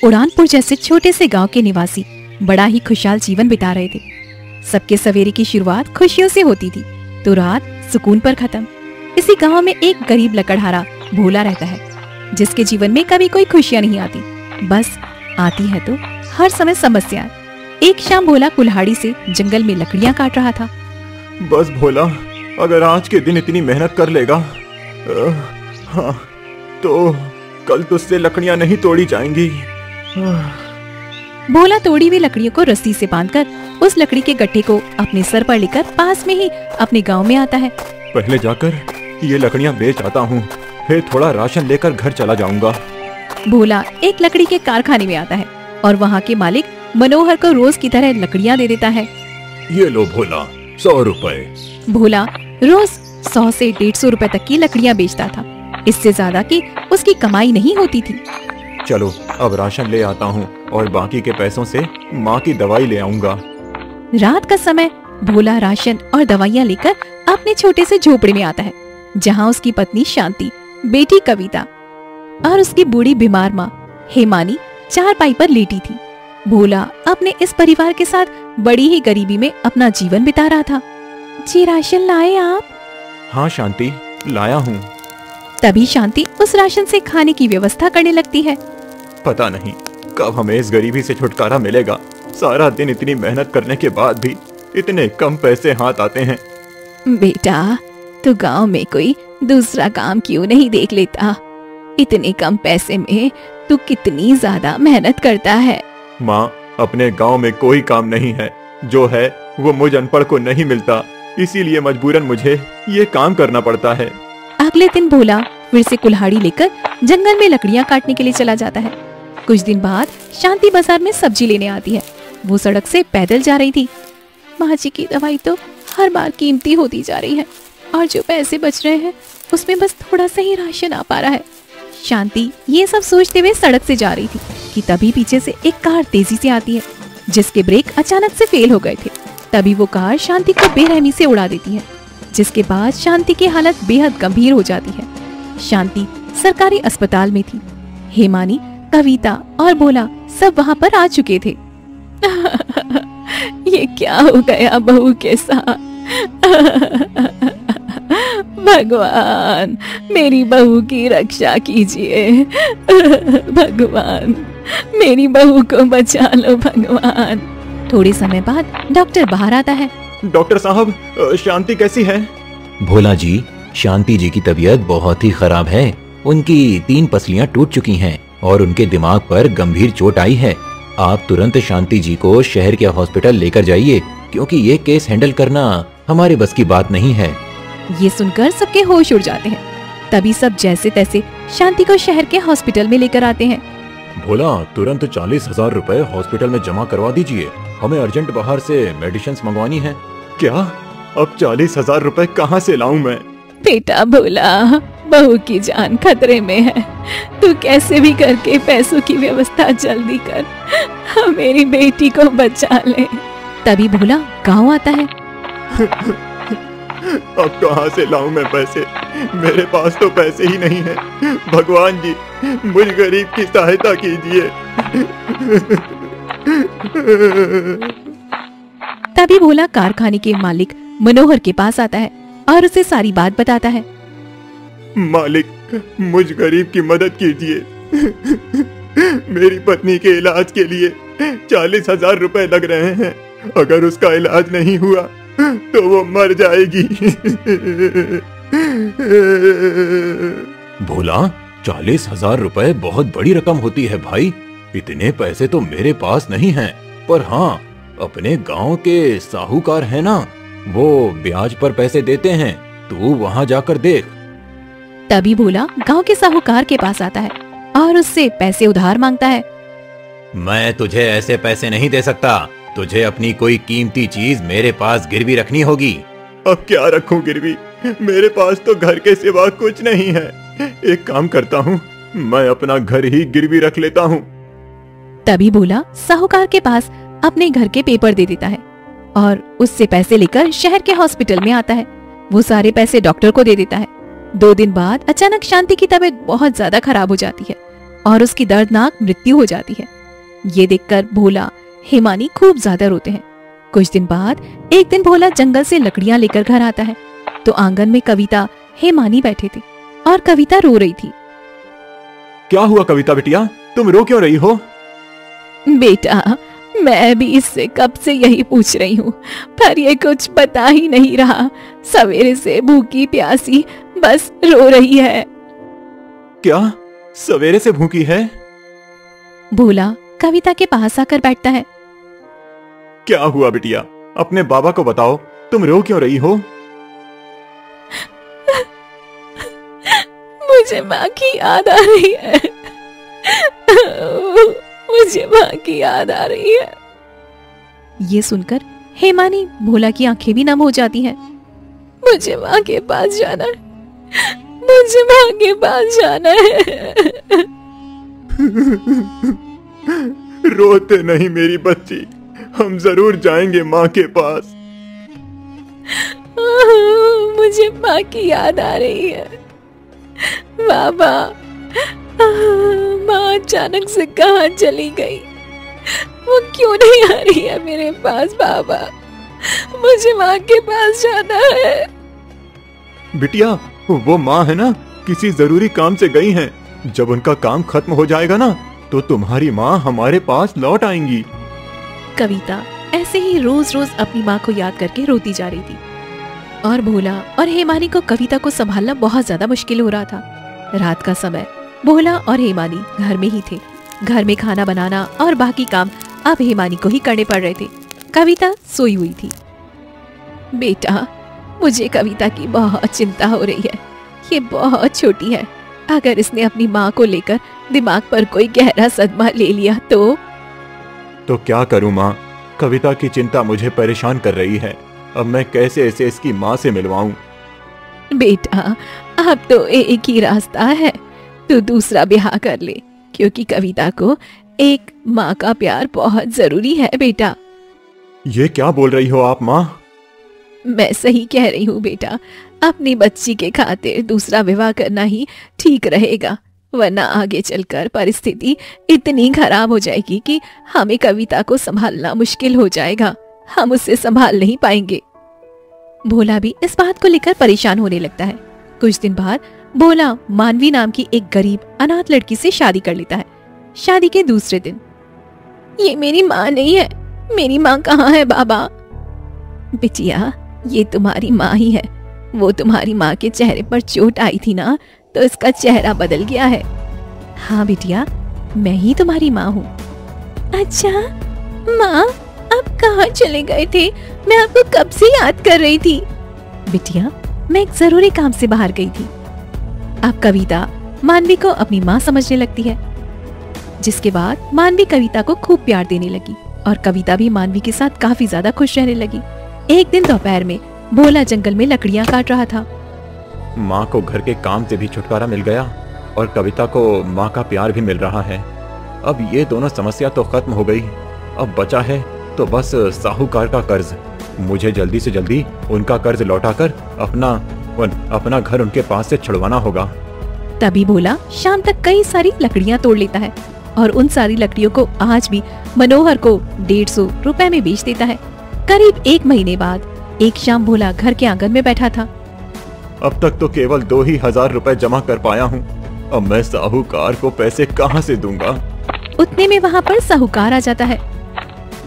उड़ानपुर जैसे छोटे से गांव के निवासी बड़ा ही खुशहाल जीवन बिता रहे थे। सबके सवेरे की शुरुआत खुशियों से होती थी तो रात सुकून पर खत्म। इसी गांव में एक गरीब लकड़हारा भोला रहता है, जिसके जीवन में कभी कोई खुशियां नहीं आती, बस आती है तो हर समय समस्या। एक शाम भोला कुल्हाड़ी से जंगल में लकड़ियां काट रहा था। बस भोला, अगर आज के दिन इतनी मेहनत कर लेगा हाँ, तो कल तुझसे लकड़ियां नहीं तोड़ी जाएंगी। भोला तोड़ी हुई लकड़ियों को रस्सी से बांधकर उस लकड़ी के गट्ठे को अपने सर पर लेकर पास में ही अपने गांव में आता है। पहले जाकर ये लकड़ियां बेच आता हूँ, फिर थोड़ा राशन लेकर घर चला जाऊंगा। भोला एक लकड़ी के कारखाने में आता है और वहाँ के मालिक मनोहर को रोज की तरह लकड़ियाँ दे देता है। ये लो भोला, 100 रुपए। भोला रोज 100 से 150 रुपए तक की लकड़ियाँ बेचता था। इससे ज्यादा की उसकी कमाई नहीं होती थी। चलो अब राशन ले आता हूँ और बाकी के पैसों से माँ की दवाई ले आऊंगा। रात का समय भोला राशन और दवाइयाँ लेकर अपने छोटे से झोपड़े में आता है, जहाँ उसकी पत्नी शांति, बेटी कविता और उसकी बूढ़ी बीमार माँ हेमानी चारपाई पर लेटी थी। भोला अपने इस परिवार के साथ बड़ी ही गरीबी में अपना जीवन बिता रहा था। जी राशन लाए आप? हाँ शांति, लाया हूँ। तभी शांति उस राशन से खाने की व्यवस्था करने लगती है। पता नहीं कब हमें इस गरीबी से छुटकारा मिलेगा। सारा दिन इतनी मेहनत करने के बाद भी इतने कम पैसे हाथ आते हैं। बेटा, तू गांव में कोई दूसरा काम क्यों नहीं देख लेता? इतने कम पैसे में तू कितनी ज्यादा मेहनत करता है। माँ, अपने गांव में कोई काम नहीं है, जो है वो मुझ अनपढ़ को नहीं मिलता, इसीलिए मजबूरन मुझे ये काम करना पड़ता है। अगले दिन भोला फिर से कुल्हाड़ी लेकर जंगल में लकड़ियाँ काटने के लिए चला जाता है। कुछ दिन बाद शांति बाजार में सब्जी लेने आती है। वो सड़क से पैदल जा रही थी। माँ जी की दवाई तो हर बार कीमती होती जा रही है और जो पैसे बच रहे हैं उसमें बस थोड़ा सा ही राशन आ पा रहा है। शांति ये सब सोचते हुए सड़क से जा रही थी कि तभी पीछे से एक कार तेजी से आती है, जिसके ब्रेक अचानक से फेल हो गए थे। तभी वो कार शांति को बेरहमी से उड़ा देती है, जिसके बाद शांति की हालत बेहद गंभीर हो जाती है। शांति सरकारी अस्पताल में थी। हेमानी, कविता और भोला सब वहाँ पर आ चुके थे। ये क्या हो गया बहू के साथ? भगवान, मेरी बहू की रक्षा कीजिए। भगवान, मेरी बहू को बचा लो भगवान। थोड़े समय बाद डॉक्टर बाहर आता है। डॉक्टर साहब, शांति कैसी है? भोला जी, शांति जी की तबीयत बहुत ही खराब है। उनकी 3 पसलियां टूट चुकी हैं और उनके दिमाग पर गंभीर चोट आई है। आप तुरंत शांति जी को शहर के हॉस्पिटल लेकर जाइए, क्योंकि ये केस हैंडल करना हमारे बस की बात नहीं है। ये सुनकर सबके होश उड़ जाते हैं। तभी सब जैसे तैसे शांति को शहर के हॉस्पिटल में लेकर आते हैं। भोला, तुरंत 40,000 रुपए हॉस्पिटल में जमा करवा दीजिए, हमें अर्जेंट बाहर से मेडिसिन मंगवानी है। क्या? अब 40,000 रुपए कहाँ से लाऊं मैं? बेटा भोला, बहू की जान खतरे में है। तू कैसे भी करके पैसों की व्यवस्था जल्दी कर, मेरी बेटी को बचा ले। तभी भोला गांव आता है। अब कहाँ से लाऊं मैं पैसे? मेरे पास तो पैसे ही नहीं है। भगवान जी, मुझ गरीब की सहायता कीजिए। तभी भोला कारखाने के मालिक मनोहर के पास आता है और उसे सारी बात बताता है। मालिक, मुझ गरीब की मदद कीजिए। मेरी पत्नी के इलाज के लिए 40,000 रुपए लग रहे हैं। अगर उसका इलाज नहीं हुआ तो वो मर जाएगी। भोला, 40,000 रुपए बहुत बड़ी रकम होती है भाई। इतने पैसे तो मेरे पास नहीं हैं, पर हाँ, अपने गांव के साहूकार है ना, वो ब्याज पर पैसे देते हैं, तू वहाँ जाकर देख। तभी भोला गांव के साहूकार के पास आता है और उससे पैसे उधार मांगता है। मैं तुझे ऐसे पैसे नहीं दे सकता, तुझे अपनी कोई कीमती चीज मेरे पास गिरवी रखनी होगी। अब क्या रखूं गिरवी? मेरे पास तो घर के सिवा कुछ नहीं है। एक काम करता हूँ, मैं अपना घर ही गिरवी रख लेता हूँ। तभी भोला साहूकार के पास अपने घर के पेपर दे देता है और उससे पैसे लेकर शहर के हॉस्पिटल में आता है। वो सारे पैसे डॉक्टर को दे देता है। 2 दिन बाद अचानक शांति की तबीयत बहुत ज्यादा खराब हो जाती है और उसकी दर्दनाक मृत्यु हो जाती है। ये देखकर भोला हेमानी खूब ज्यादा रोते हैं। कुछ दिन बाद एक दिन भोला जंगल से लकड़ियां लेकर घर आता है तो आंगन में कविता हेमानी बैठे थे और कविता रो रही थी। क्या हुआ कविता बिटिया, तुम रो क्यों रही हो? बेटा, मैं भी इससे कब से यही पूछ रही हूँ, पर ये कुछ बता ही नहीं रहा। सवेरे से भूखी प्यासी बस रो रही है। क्या सवेरे से भूखी है? भोला कविता के पास आकर बैठता है। क्या हुआ बिटिया, अपने बाबा को बताओ, तुम रो क्यों रही हो? मुझे माँ की याद आ रही है। मुझे माँ की याद आ रही है। ये सुनकर हेमानी भोला की आंखें भी नम हो जाती हैं। मुझे माँ के पास जाना है, मुझे माँ के पास जाना है। रोते नहीं मेरी बच्ची, हम जरूर जाएंगे माँ के पास। मुझे माँ की याद आ रही है। बाबा, माँ अचानक से कहाँ चली गई? वो क्यों नहीं आ रही है मेरे पास? बाबा, मुझे माँ के पास जाना है। बिटिया, वो माँ है ना, किसी जरूरी काम से गई हैं। जब उनका काम खत्म हो जाएगा ना, तो तुम्हारी माँ हमारे पास लौट आएंगी। कविता ऐसे ही रोज रोज अपनी माँ को याद करके रोती जा रही थी और भोला और हेमानी को कविता को संभालना बहुत ज्यादा मुश्किल हो रहा था। रात का समय भोला और हेमानी घर में ही थे। घर में खाना बनाना और बाकी काम अब हेमानी को ही करने पड़ रहे थे। कविता सोई हुई थी। बेटा, मुझे कविता की बहुत चिंता हो रही है। ये बहुत छोटी है, अगर इसने अपनी माँ को लेकर दिमाग पर कोई गहरा सदमा ले लिया तो क्या करूं माँ, कविता की चिंता मुझे परेशान कर रही है। अब मैं कैसे इसे इसकी माँ से मिलवाऊं? बेटा, अब तो एक ही रास्ता है, तू दूसरा ब्याह कर ले, क्योंकि कविता को एक माँ का प्यार बहुत जरूरी है। बेटा, ये क्या बोल रही हो आप माँ? मैं सही कह रही हूँ बेटा, अपनी बच्ची के खातिर दूसरा विवाह करना ही ठीक रहेगा, वरना आगे चलकर परिस्थिति इतनी खराब हो जाएगी कि हमें कविता को संभालना मुश्किल हो जाएगा। हम उसे संभाल नहीं पाएंगे। भोला भी इस बात को लेकर परेशान होने लगता है। कुछ दिन बाद भोला मानवी नाम की एक गरीब अनाथ लड़की से शादी कर लेता है। शादी के दूसरे दिन, ये मेरी माँ नहीं है, मेरी माँ कहाँ है बाबा? बिटिया, ये तुम्हारी माँ ही है। वो तुम्हारी माँ के चेहरे पर चोट आई थी ना, तो इसका चेहरा बदल गया है। हाँ बिटिया, मैं ही तुम्हारी माँ हूँ। अच्छा माँ, आप कहाँ चले गए थे? मैं आपको कब से याद कर रही थी। बिटिया, मैं एक जरूरी काम से बाहर गई थी। अब कविता मानवी को अपनी माँ समझने लगती है, जिसके बाद मानवी कविता को खूब प्यार देने लगी और कविता भी मानवी के साथ काफी ज्यादा खुश रहने लगी। एक दिन दोपहर में भोला जंगल में लकड़ियां काट रहा था। माँ को घर के काम से भी छुटकारा मिल गया और कविता को माँ का प्यार भी मिल रहा है। अब ये दोनों समस्या तो खत्म हो गई। अब बचा है तो बस साहूकार का कर्ज। मुझे जल्दी से जल्दी उनका कर्ज लौटाकर अपना घर उनके पास से छुड़वाना होगा। तभी भोला शाम तक कई सारी लकड़ियां तोड़ लेता है और उन सारी लकड़ियों को आज भी मनोहर को 150 रुपए में बेच देता है। करीब 1 महीने बाद एक शाम भोला घर के आंगन में बैठा था। अब तक तो केवल 2,000 रुपए जमा कर पाया हूँ। अब मैं साहूकार को पैसे कहाँ से दूंगा? उतने में वहाँ पर साहूकार आ जाता है।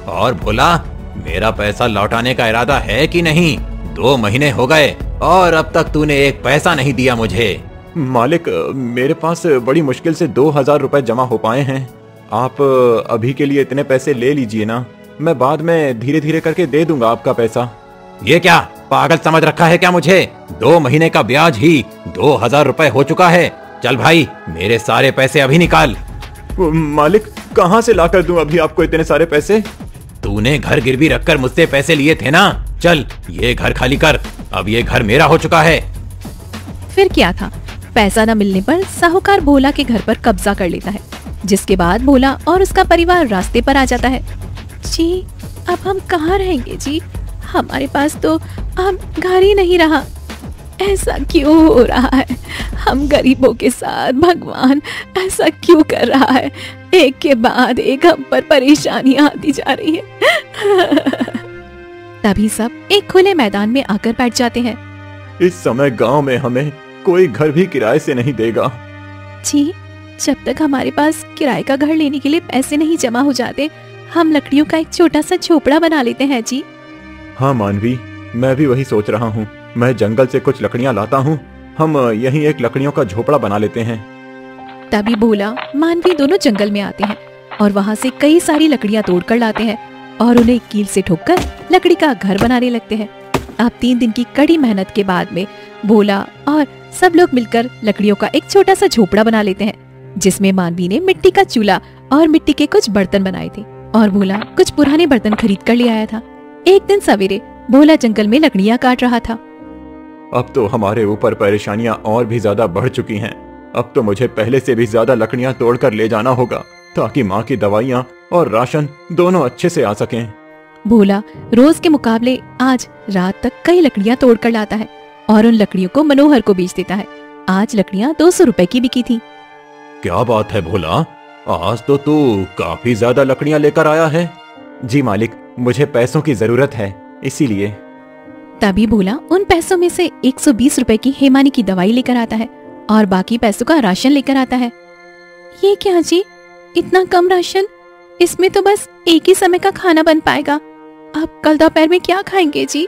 और भोला, मेरा पैसा लौटाने का इरादा है कि नहीं? 2 महीने हो गए और अब तक तूने एक पैसा नहीं दिया मुझे। मालिक, मेरे पास बड़ी मुश्किल से 2,000 रुपए जमा हो पाए हैं। आप अभी के लिए इतने पैसे ले लीजिए ना, मैं बाद में धीरे धीरे करके दे दूंगा आपका पैसा। ये क्या पागल समझ रखा है क्या मुझे? 2 महीने का ब्याज ही 2,000 रुपए हो चुका है। चल भाई, मेरे सारे पैसे अभी निकाल। मालिक, कहाँ से लाकर दूं अभी आपको इतने सारे पैसे? तूने घर गिरवी रखकर मुझसे पैसे लिए थे ना। चल ये घर खाली कर, अब ये घर मेरा हो चुका है। फिर क्या था, पैसा न मिलने पर साहूकार भोला के घर पर कब्जा कर लेता है, जिसके बाद भोला और उसका परिवार रास्ते पर आ जाता है। जी, अब हम कहाँ रहेंगे जी? हमारे पास तो अब घर ही नहीं रहा। ऐसा क्यों हो रहा है? हम गरीबों के साथ भगवान ऐसा क्यों कर रहा है? एक के बाद एक हम पर परेशानियां आती जा रही है। तभी सब एक खुले मैदान में आकर बैठ जाते हैं। इस समय गांव में हमें कोई घर भी किराए से नहीं देगा। जी, जब तक हमारे पास किराए का घर लेने के लिए पैसे नहीं जमा हो जाते, हम लकड़ियों का एक छोटा सा झोपड़ा बना लेते हैं जी। हाँ मानवी, मैं भी वही सोच रहा हूँ। मैं जंगल से कुछ लकड़ियाँ लाता हूँ, हम यहीं एक लकड़ियों का झोपड़ा बना लेते हैं। तभी भोला मानवी दोनों जंगल में आते हैं और वहाँ से कई सारी लकड़ियाँ तोड़कर लाते हैं और उन्हें कील से ठोककर लकड़ी का घर बनाने लगते हैं। अब 3 दिन की कड़ी मेहनत के बाद में भोला और सब लोग मिलकर लकड़ियों का एक छोटा सा झोपड़ा बना लेते हैं, जिसमें मानवी ने मिट्टी का चूल्हा और मिट्टी के कुछ बर्तन बनाए थे और भोला कुछ पुराने बर्तन खरीद कर ले आया था। एक दिन सवेरे भोला जंगल में लकड़ियाँ काट रहा था। अब तो हमारे ऊपर परेशानियां और भी ज्यादा बढ़ चुकी हैं। अब तो मुझे पहले से भी ज्यादा लकड़ियां तोड़कर ले जाना होगा ताकि माँ की दवाइयाँ और राशन दोनों अच्छे से आ सकें। भोला रोज के मुकाबले आज रात तक कई लकड़ियाँ तोड़कर लाता है और उन लकड़ियों को मनोहर को बेच देता है। आज लकड़ियाँ 200 रुपए की बिकी थी। क्या बात है भोला, आज तो तू काफी ज्यादा लकड़ियां लेकर आया है। जी मालिक, मुझे पैसों की जरूरत है, इसीलिए। तभी भोला उन पैसों में से 120 रुपए की हेमानी की दवाई लेकर आता है और बाकी पैसों का राशन लेकर आता है। ये क्या जी, इतना कम राशन? इसमें तो बस एक ही समय का खाना बन पाएगा। आप कल दोपहर में क्या खाएंगे जी?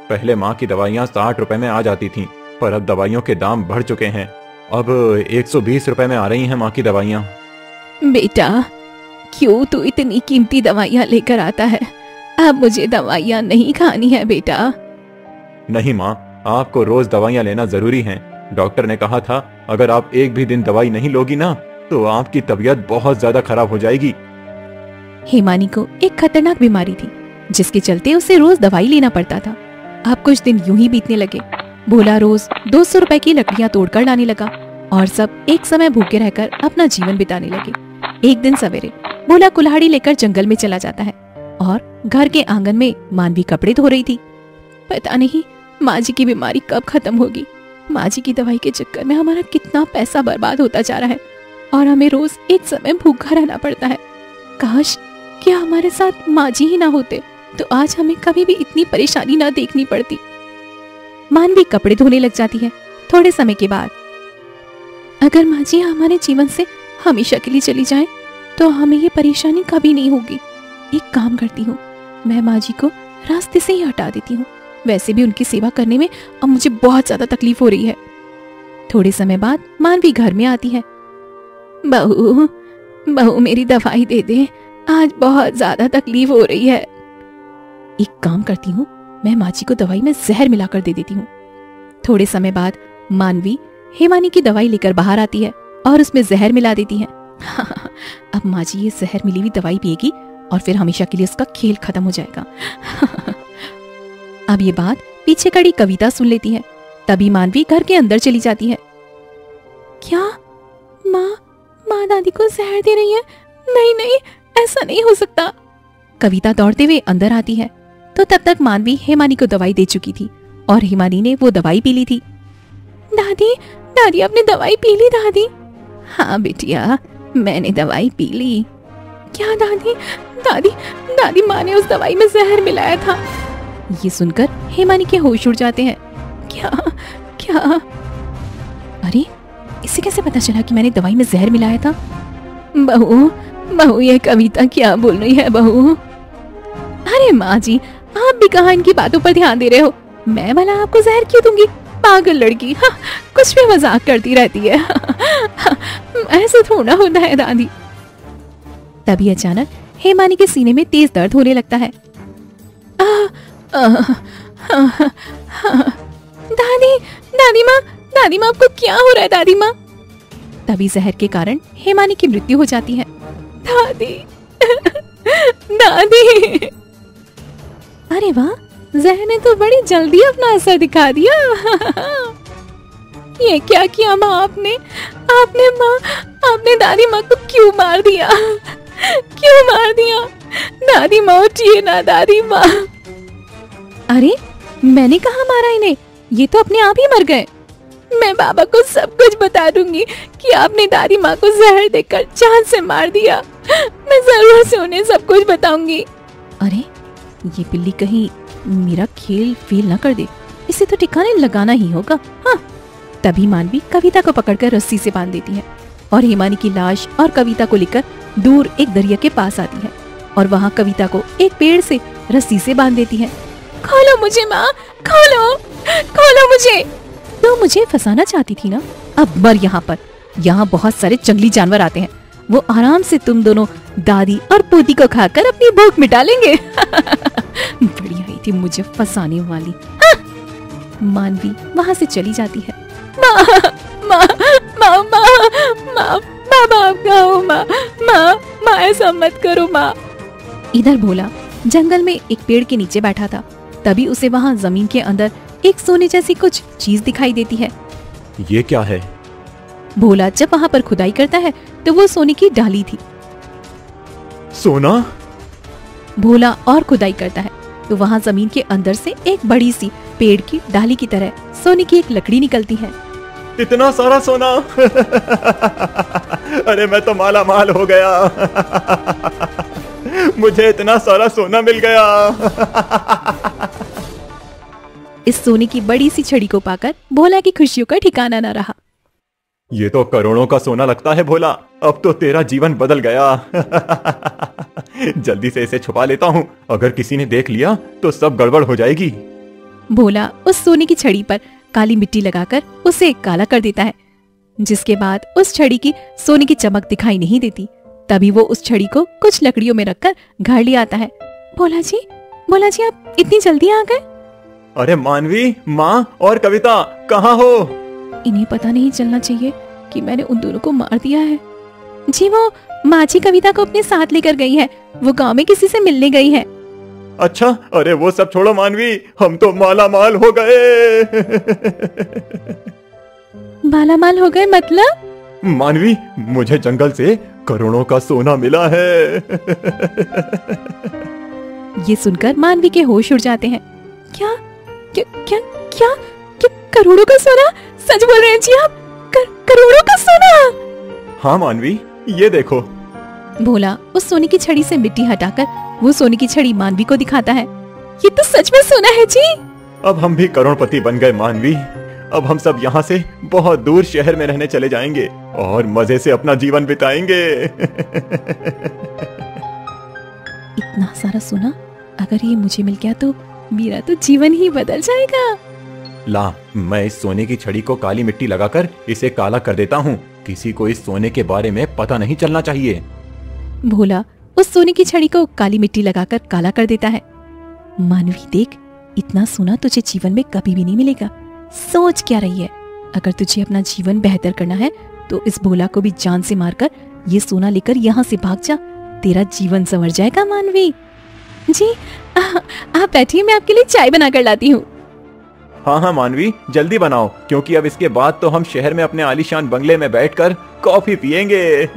पहले माँ की दवाइयाँ 60 रुपए में आ जाती थीं, पर अब दवाइयों के दाम बढ़ चुके हैं। अब 120 रुपए में आ रही हैं माँ की दवाइयाँ। बेटा, क्यों तू इतनी कीमती दवाइयाँ लेकर आता है? अब मुझे दवाइयाँ नहीं खानी है बेटा। नहीं माँ, आपको रोज दवाइयाँ लेना जरूरी है। डॉक्टर ने कहा था अगर आप एक भी दिन दवाई नहीं लोगी ना तो आपकी तबीयत बहुत ज्यादा खराब हो जाएगी। हेमानी को एक खतरनाक बीमारी थी जिसके चलते उसे रोज दवाई लेना पड़ता था। अब कुछ दिन यूं ही बीतने लगे। भोला रोज 200 रुपए की लकड़ियाँ तोड़कर लाने लगा और सब एक समय भूखे रहकर अपना जीवन बिताने लगे। एक दिन सवेरे भोला कुल्हाड़ी लेकर जंगल में चला जाता है और घर के आंगन में मानवी कपड़े धो रही थी। पता नहीं माँ जी की बीमारी कब खत्म होगी। माँ जी की दवाई के चक्कर में हमारा कितना पैसा बर्बाद होता जा रहा है और हमें रोज एक समय भूखा रहना पड़ता है। काश क्या हमारे साथ माँ जी ही ना होते तो आज हमें कभी भी इतनी परेशानी ना देखनी पड़ती। मानवी कपड़े धोने लग जाती है। थोड़े समय के बाद, अगर माँ जी हमारे जीवन से हमेशा के लिए चली जाए तो हमें ये परेशानी कभी नहीं होगी। एक काम करती हूँ, मैं माँ जी को रास्ते से ही हटा देती हूँ। वैसे भी उनकी सेवा करने में अब मुझे बहुत ज्यादा तकलीफ हो रही है। थोड़े समय बाद मानवी घर में आती है। बहू, बहू मेरी दवाई दे दे, आज बहुत ज्यादा तकलीफ हो रही है। एक काम करती हूँ, मैं माँ जी को दवाई में जहर मिलाकर दे देती हूँ। थोड़े समय बाद मानवी हेमानी की दवाई लेकर बाहर आती है और उसमें जहर मिला देती है। अब माँ जी ये जहर मिली हुई दवाई पिएगी और फिर हमेशा के लिए उसका खेल खत्म हो जाएगा। अब ये बात पीछे खड़ी कविता सुन लेती है। तभी मानवी घर के अंदर चली जाती है। क्या माँ दादी को जहर दे रही है? नहीं नहीं, ऐसा नहीं हो सकता। कविता दौड़ते हुए अंदर आती है तो तब तक मानवी हेमानी को दवाई दे चुकी थी और हेमानी ने वो दवाई पी ली थी। दादी आपने दवाई पी ली? दादी, हाँ बेटिया, मैंने दवाई पी ली। क्या दादी माँ ने उस दवाई में जहर मिलाया था। ये सुनकर हेमानी के होश उड़ जाते हैं। क्या? अरे, इसे कैसे पता चला कि मैंने दवाई में जहर मिलाया था? बहू ये कविता क्या बोल रही है बहू? अरे माँ जी, आप भी कहाँ इनकी बातों पर ध्यान दे रहे हो? मैं भला आपको जहर क्यों दूंगी? पागल लड़की, हाँ, कुछ भी मजाक करती रहती है। ऐसे थोड़ा होता है दादी। तभी अचानक हेमानी के सीने में तेज दर्द होने लगता है। दादी माँ आपको क्या हो रहा है दादी माँ? तभी जहर के कारण हेमानी की मृत्यु हो जाती है। दादी अरे वाह, जहर ने तो बड़ी जल्दी अपना असर दिखा दिया। ये क्या किया माँ आपने दादी माँ को क्यों मार दिया? दादी माँ उठिए ना, दादी माँ। अरे मैंने कहा मारा इन्हें, ये तो अपने आप ही मर गए। मैं बाबा को सब कुछ बता दूंगी कि आपने दादी माँ को जहर देकर जान से मार दिया। मैं जरूर से उन्हें सब कुछ बताऊंगी। अरे ये बिल्ली कहीं मेरा खेल फेल ना कर दे, इसे तो ठिकाने लगाना ही होगा। हाँ। तभी मानवी कविता को पकड़कर रस्सी से बांध देती है और हिमानी की लाश और कविता को लेकर दूर एक दरिया के पास आती है और वहाँ कविता को एक पेड़ से रस्सी से बांध देती है। खोलो मुझे माँ, खोलो, खोलो मुझे। तो मुझे फंसाना चाहती थी ना, अब मर यहाँ पर। यहाँ बहुत सारे जंगली जानवर आते हैं, वो आराम से तुम दोनों दादी और पोती को खाकर अपनी भूख मिटा लेंगे। बढ़िया ही थी मुझे फंसाने वाली। मानवी वहाँ से चली जाती है। माँ, माँ, माँ, माँ, माँ, बाबा आप कहाँ हो? माँ, माँ, माँ ऐसा मत करो माँ। इधर भोला जंगल में एक पेड़ के नीचे बैठा था। तभी उसे वहाँ जमीन के अंदर एक सोने जैसी कुछ चीज दिखाई देती है। ये क्या है? भोला जब वहाँ पर खुदाई करता है तो वो सोने की डाली थी। सोना? भोला और खुदाई करता है तो वहाँ जमीन के अंदर से एक बड़ी सी पेड़ की डाली की तरह सोने की एक लकड़ी निकलती है। इतना सारा सोना! अरे मैं तो माला माल हो गया। मुझे इतना सारा सोना मिल गया। इस सोने की बड़ी सी छड़ी को पाकर भोला की खुशियों का ठिकाना न रहा। ये तो करोड़ों का सोना लगता है भोला, अब तो तेरा जीवन बदल गया। जल्दी से इसे छुपा लेता हूँ, अगर किसी ने देख लिया तो सब गड़बड़ हो जाएगी। भोला उस सोने की छड़ी पर काली मिट्टी लगाकर उसे काला कर देता है, जिसके बाद उस छड़ी की सोने की चमक दिखाई नहीं देती। तभी वो उस छड़ी को कुछ लकड़ियों में रखकर घर ले आता है। भोला जी आप इतनी जल्दी आ गए? अरे मानवी, माँ और कविता कहाँ हो? इन्हें पता नहीं चलना चाहिए कि मैंने उन दोनों को मार दिया है। जी वो माँ जी कविता को अपने साथ लेकर गई है, वो गांव में किसी से मिलने गई है। अच्छा, अरे वो सब छोड़ो मानवी, हम तो माला माल हो गए। माला माल हो गए मतलब? मानवी, मुझे जंगल से करोड़ों का सोना मिला है। ये सुनकर मानवी के होश उड़ जाते हैं। क्या क्या क्या क्या, क्या करोड़ों का सोना? सच बोल रहे हैं जी आप? करोड़ों का सोना? हाँ मानवी, ये देखो। भोला उस सोने की छड़ी से मिट्टी हटाकर वो सोने की छड़ी मानवी को दिखाता है। ये तो सच में सोना है जी। अब हम भी करोड़पति बन गए मानवी। अब हम सब यहाँ से बहुत दूर शहर में रहने चले जाएंगे और मजे से अपना जीवन बिताएंगे। इतना सारा सोना अगर ये मुझे मिल गया तो मेरा तो जीवन ही बदल जाएगा। ला, मैं इस सोने की छड़ी को काली मिट्टी लगाकर इसे काला कर देता हूँ। किसी को इस सोने के बारे में पता नहीं चलना चाहिए। भोला उस सोने की छड़ी को काली मिट्टी लगाकर काला कर देता है। मानवी देख, इतना सोना तुझे जीवन में कभी भी नहीं मिलेगा। सोच क्या रही है? अगर तुझे अपना जीवन बेहतर करना है तो इस भोला को भी जान से मारकर ये सोना लेकर यहाँ से भाग जा, तेरा जीवन संवर जाएगा। मानवी जी आप बैठिए, मैं आपके लिए चाय बना कर लाती हूँ। हाँ हाँ मानवी, जल्दी बनाओ, क्योंकि अब इसके बाद तो हम शहर में अपने आलीशान बंगले में बैठकर कॉफी पियेंगे।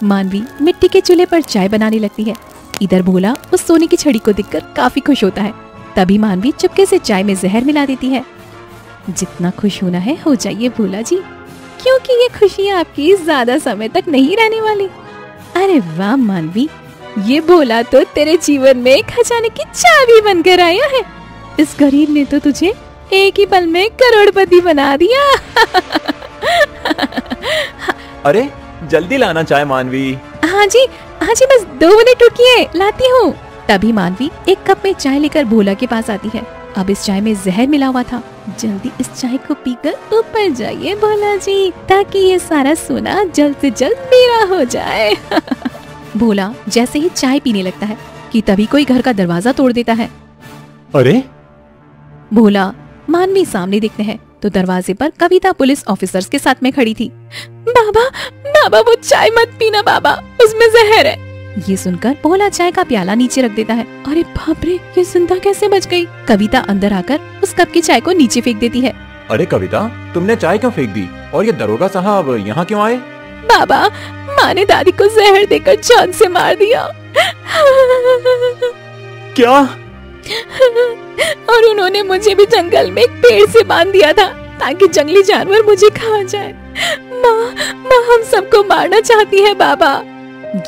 मानवी मिट्टी के चूल्हे पर चाय बनाने लगती है। इधर भोला उस सोने की छड़ी को देखकर काफी खुश होता है। तभी मानवी चुपके से चाय में जहर मिला देती है। जितना खुश होना है हो जाइए भोला जी, क्योंकि ये खुशी आपकी ज्यादा समय तक नहीं रहने वाली। अरे वाह मानवी, ये भोला तो तेरे जीवन में खजाने की चाबी बनकर आया है। इस गरीब ने तो तुझे एक ही पल में करोड़पति बना दिया। अरे जल्दी लाना चाय मानवी। हाँ जी बस 2 मिनट रुकिए, लाती हूँ। तभी मानवी एक कप में चाय लेकर भोला के पास आती है। अब इस चाय में जहर मिला हुआ था। जल्दी इस चाय को पीकर ऊपर जाइए भोला जी, ताकि ये सारा सोना जल्द से जल्द मेरा हो जाए। भोला जैसे ही चाय पीने लगता है कि तभी कोई घर का दरवाजा तोड़ देता है। अरे भोला मानवी सामने देखते हैं तो दरवाजे पर कविता पुलिस ऑफिसर्स के साथ में खड़ी थी। बाबा वो चाय मत पीना बाबा, उसमें जहर है। ये सुनकर भोला चाय का प्याला नीचे रख देता है। अरे बाप रे, ये जिंदा कैसे बच गई? कविता अंदर आकर उस कप की चाय को नीचे फेंक देती है। अरे कविता, तुमने चाय क्यों फेंक दी? और ये दरोगा साहब यहाँ क्यों आए? बाबा, माँ ने दादी को जहर देकर जान से मार दिया। क्या? और उन्होंने मुझे भी जंगल में एक पेड़ से बांध दिया था ताकि जंगली जानवर मुझे खा जाए। माँ हम सबको मारना चाहती है बाबा।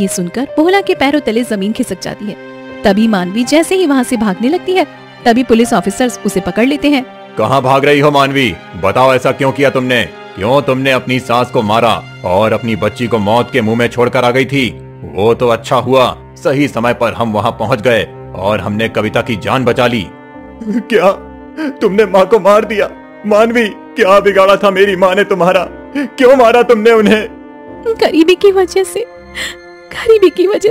ये सुनकर भोला के पैरों तले जमीन खिसक जाती है। तभी मानवी जैसे ही वहाँ से भागने लगती है, तभी पुलिस ऑफिसर्स उसे पकड़ लेते हैं। कहाँ भाग रही हो मानवी? बताओ ऐसा क्यों किया तुमने? क्यों तुमने अपनी सास को मारा और अपनी बच्ची को मौत के मुंह में छोड़कर आ गई थी? वो तो अच्छा हुआ सही समय पर हम वहाँ पहुँच गए और हमने कविता की जान बचा ली। क्या तुमने माँ को मार दिया? मानवी, क्या बिगाड़ा था मेरी माँ ने तुम्हारा? क्यों मारा तुमने उन्हें? गरीबी की वजह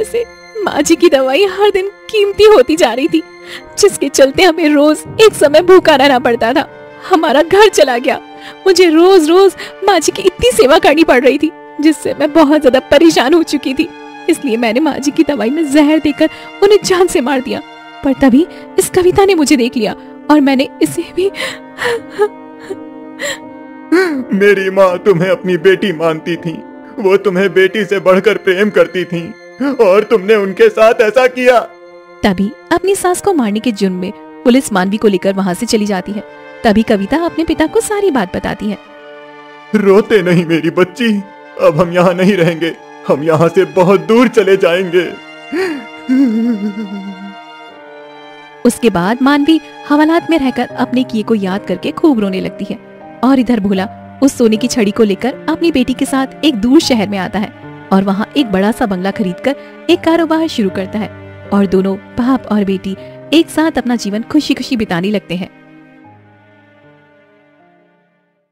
से माँ जी की दवाई हर दिन कीमती होती जा रही थी, जिसके चलते हमें रोज एक समय भूखा रहना पड़ता था। हमारा घर चला गया। मुझे रोज रोज माँ जी की इतनी सेवा करनी पड़ रही थी, जिससे मैं बहुत ज्यादा परेशान हो चुकी थी। इसलिए मैंने माँ जी की दवाई में जहर देकर उन्हें जान से मार दिया। पर तभी इस कविता ने मुझे देख लिया और मैंने इसे भी मेरी माँ तुम्हें अपनी बेटी मानती थी। वो तुम्हें बेटी से बढ़कर प्रेम करती थी और तुमने उनके साथ ऐसा किया। तभी अपनी सास को मारने के जुर्म में पुलिस मानवी को लेकर वहाँ से चली जाती है। तभी कविता अपने पिता को सारी बात बताती है। रोते नहीं मेरी बच्ची, अब हम यहाँ नहीं रहेंगे। हम यहाँ से बहुत दूर चले जाएंगे। उसके बाद मानवी हवालात में रहकर अपने किए को याद करके खूब रोने लगती है। और इधर भोला उस सोने की छड़ी को लेकर अपनी बेटी के साथ एक दूर शहर में आता है और वहाँ एक बड़ा सा बंगला खरीदकर एक कारोबार शुरू करता है और दोनों बाप और बेटी एक साथ अपना जीवन खुशी खुशी बिताने लगते हैं।